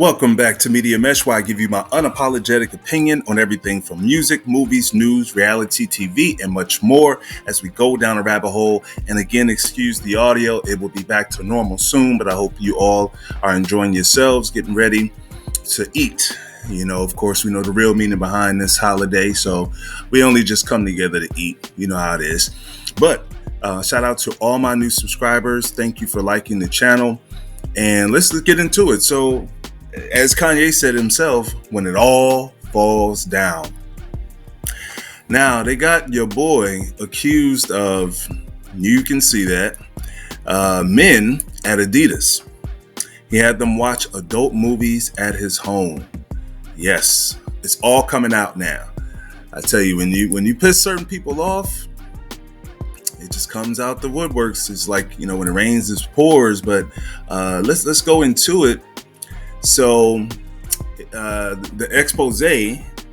Welcome back to Media Mesh, where I give you my unapologetic opinion on everything from music, movies, news, reality TV, and much more as we go down a rabbit hole. And again, excuse the audio. It will be back to normal soon, but I hope you all are enjoying yourselves, getting ready to eat. You know, of course, we know the real meaning behind this holiday, so we only just come together to eat. You know how it is. But shout out to all my new subscribers. Thank you for liking the channel. And let's get into it. So, as Kanye said himself, when it all falls down. Now, they got your boy accused of, you can see that, men at Adidas. He had them watch adult movies at his home. Yes, it's all coming out now. I tell you, when you piss certain people off, it just comes out the woodworks. It's like, you know, when it rains, it pours. But let's go into it. So the expose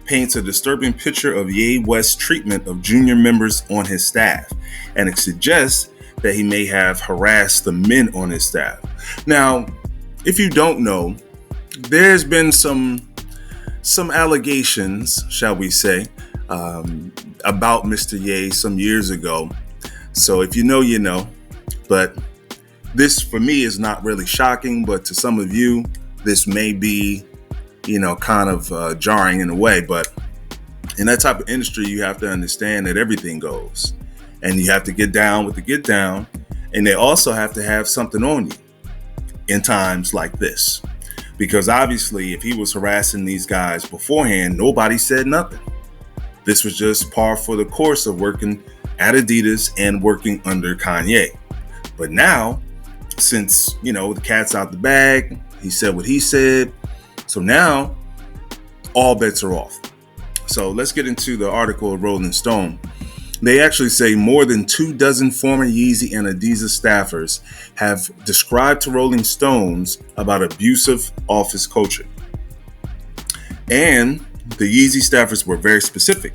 paints a disturbing picture of Ye West's treatment of junior members on his staff, and it suggests that he may have harassed the men on his staff. Now, if you don't know, there's been some allegations, shall we say, about Mr. Ye some years ago. So if you know, you know. But this, for me, is not really shocking, but to some of you, this may be, you know, kind of jarring in a way. But in that type of industry, you have to understand that everything goes. And you have to get down with the get down. And they also have to have something on you in times like this. Because obviously, if he was harassing these guys beforehand, nobody said nothing. This was just par for the course of working at Adidas and working under Kanye. But now, since, you know, the cat's out the bag, he said what he said. So now all bets are off. So let's get into the article of Rolling Stone. They actually say more than 24 former Yeezy and Adidas staffers have described to Rolling Stones about abusive office culture. And the Yeezy staffers were very specific.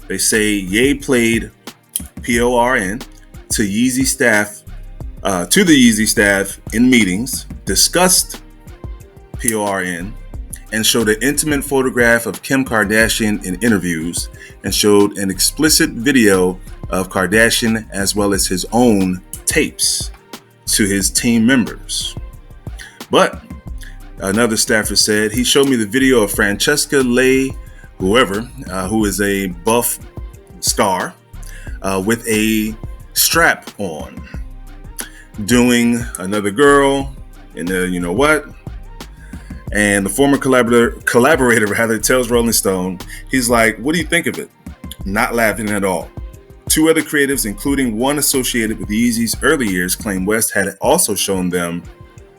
They say Ye played PORN to Yeezy staff, to the Yeezy staff in meetings, discussed PORN, and showed an intimate photograph of Kim Kardashian in interviews, and showed an explicit video of Kardashian as well as his own tapes to his team members. But another staffer said, he showed me the video of Francesca Lay, who is a buff star, with a strap on, doing another girl in the, you know what? And the former collaborator tells Rolling Stone, he's like, what do you think of it? Not laughing at all. Two other creatives, including one associated with Yeezy's early years, claim West had also shown them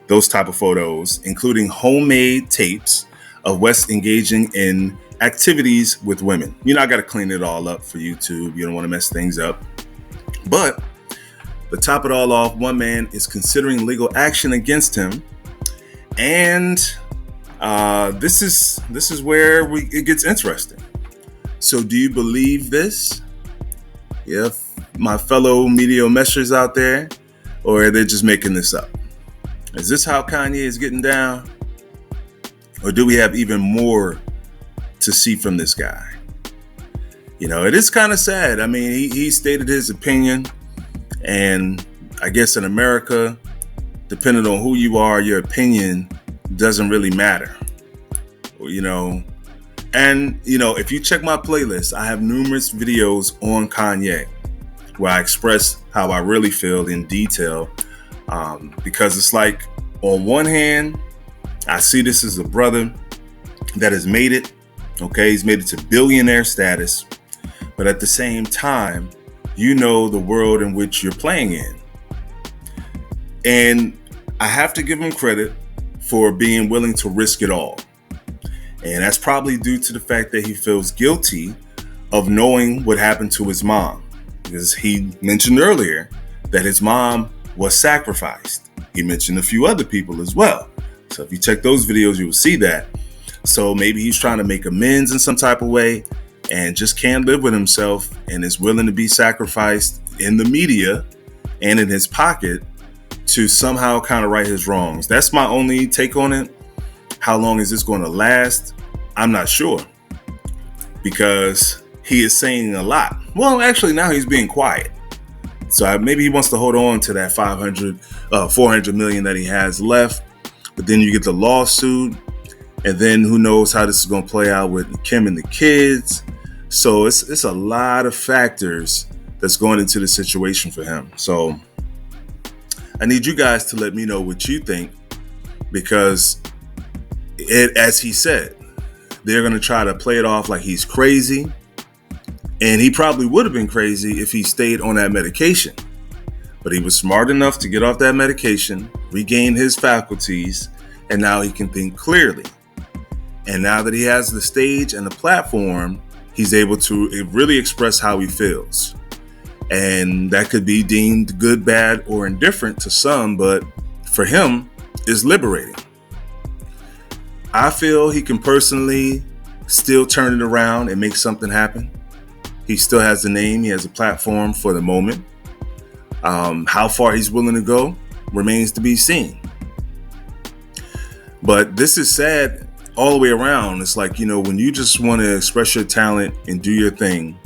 those type of photos, including homemade tapes of West engaging in activities with women. You know, I got to clean it all up for YouTube. You don't want to mess things up. But to top it all off, one man is considering legal action against him. And this is where it gets interesting. So do you believe this? Yeah, my fellow media meshers out there, or are they just making this up? Is this how Kanye is getting down? Or do we have even more to see from this guy? You know, it is kind of sad. I mean, he stated his opinion, and I guess in America, depending on who you are, your opinion doesn't really matter. You know, and you know, if you check my playlist, I have numerous videos on Kanye where I express how I really feel in detail, because it's like, on one hand, I see this as a brother that has made it. Okay, he's made it to billionaire status, but at the same time, you know the world in which you're playing in. And I have to give him credit for being willing to risk it all. And that's probably due to the fact that he feels guilty of knowing what happened to his mom. Because he mentioned earlier that his mom was sacrificed. He mentioned a few other people as well. So if you check those videos, you will see that. So maybe he's trying to make amends in some type of way and just can't live with himself and is willing to be sacrificed in the media and in his pocket to somehow kind of right his wrongs. That's my only take on it. How long is this going to last? I'm not sure, because he is saying a lot. Well, actually, now he's being quiet. So maybe he wants to hold on to that 400 million that he has left. But then you get the lawsuit, and then who knows how this is going to play out with Kim and the kids. So it's a lot of factors that's going into the situation for him. So I need you guys to let me know what you think, because as he said, they're going to try to play it off like he's crazy. And he probably would have been crazy if he stayed on that medication. But he was smart enough to get off that medication, regain his faculties, and now he can think clearly. And now that he has the stage and the platform, he's able to really express how he feels. And that could be deemed good, bad, or indifferent to some, but for him, it's liberating. I feel he can personally still turn it around and make something happen. He still has the name, he has a platform for the moment. How far he's willing to go remains to be seen. But this is sad all the way around. It's like, when you just want to express your talent and do your thing,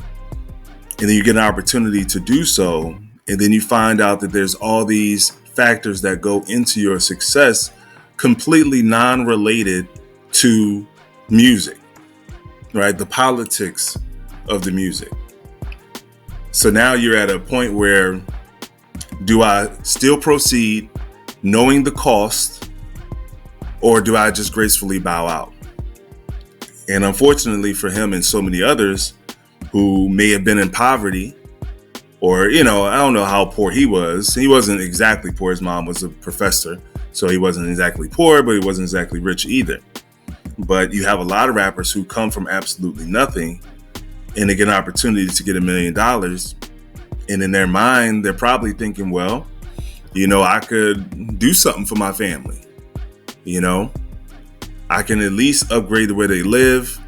and then you get an opportunity to do so, and then you find out that there's all these factors that go into your success completely non-related to music, right? The politics of the music. So now you're at a point where, do I still proceed knowing the cost, or do I just gracefully bow out? And unfortunately for him and so many others who may have been in poverty, or, I don't know how poor he was. He wasn't exactly poor. His mom was a professor, so he wasn't exactly poor, but he wasn't exactly rich either. But you have a lot of rappers who come from absolutely nothing, and they get an opportunity to get $1 million. And in their mind, they're probably thinking, well, I could do something for my family. I can at least upgrade the way they live.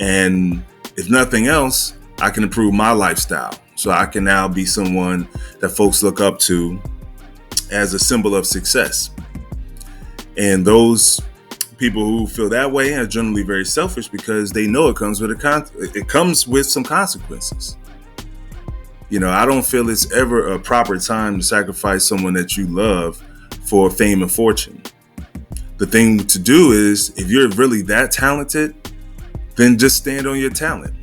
And if nothing else, I can improve my lifestyle. So I can now be someone that folks look up to as a symbol of success. And those people who feel that way are generally very selfish, because they know it comes with some consequences. I don't feel it's ever a proper time to sacrifice someone that you love for fame and fortune. The thing to do is, if you're really that talented, then just stand on your talent.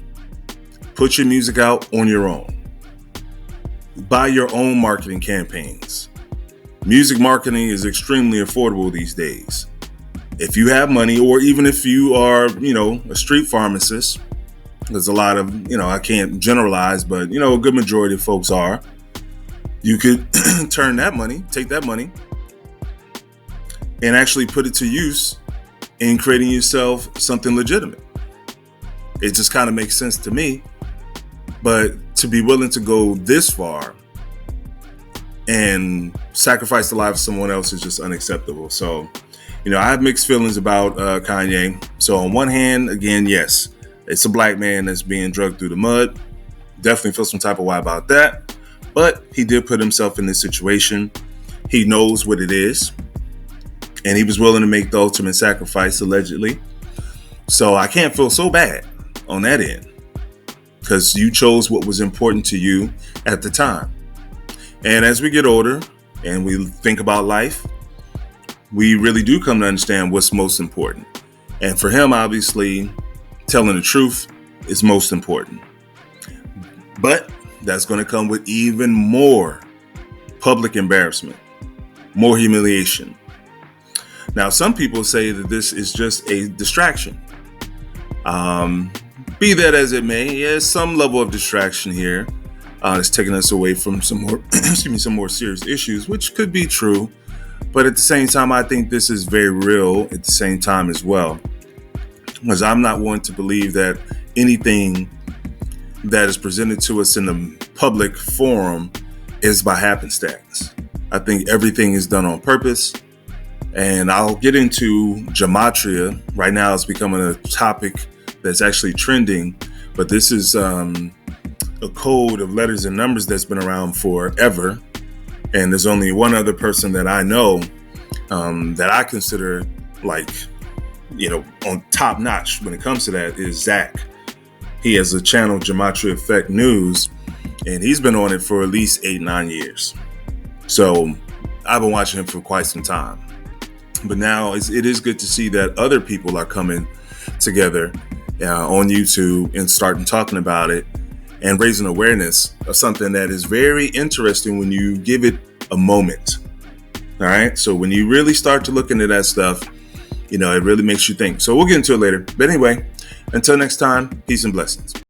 Put your music out on your own. Buy your own marketing campaigns. Music marketing is extremely affordable these days. If you have money, or even if you are, a street pharmacist, there's a lot of, I can't generalize, but, a good majority of folks are. You could take that money, and actually put it to use in creating yourself something legitimate. It just kind of makes sense to me. But to be willing to go this far and sacrifice the life of someone else is just unacceptable. So, I have mixed feelings about Kanye. So on one hand, again, yes, it's a black man that's being dragged through the mud. Definitely feel some type of way about that. But he did put himself in this situation. He knows what it is. And he was willing to make the ultimate sacrifice, allegedly. So I can't feel so bad on that end, because you chose what was important to you at the time. And as we get older and we think about life, we really do come to understand what's most important. And for him, obviously, telling the truth is most important. But that's going to come with even more public embarrassment, more humiliation. Now, some people say that this is just a distraction. Be that as it may, there's some level of distraction here. It's taking us away from some more serious issues, which could be true. But at the same time, I think this is very real at the same time as well. Because I'm not one to believe that anything that is presented to us in the public forum is by happenstance. I think everything is done on purpose. And I'll get into gematria. Right now it's becoming a topic that's actually trending. But this is a code of letters and numbers that's been around forever. And there's only one other person that I know that I consider like on top notch when it comes to that is Zach. He has a channel, Gematria Effect News, and he's been on it for at least 8-9 years. So I've been watching him for quite some time. But now it is good to see that other people are coming together on YouTube and starting talking about it and raising awareness of something that is very interesting when you give it a moment. All right. So when you really start to look into that stuff, it really makes you think. So we'll get into it later. But anyway, until next time, peace and blessings.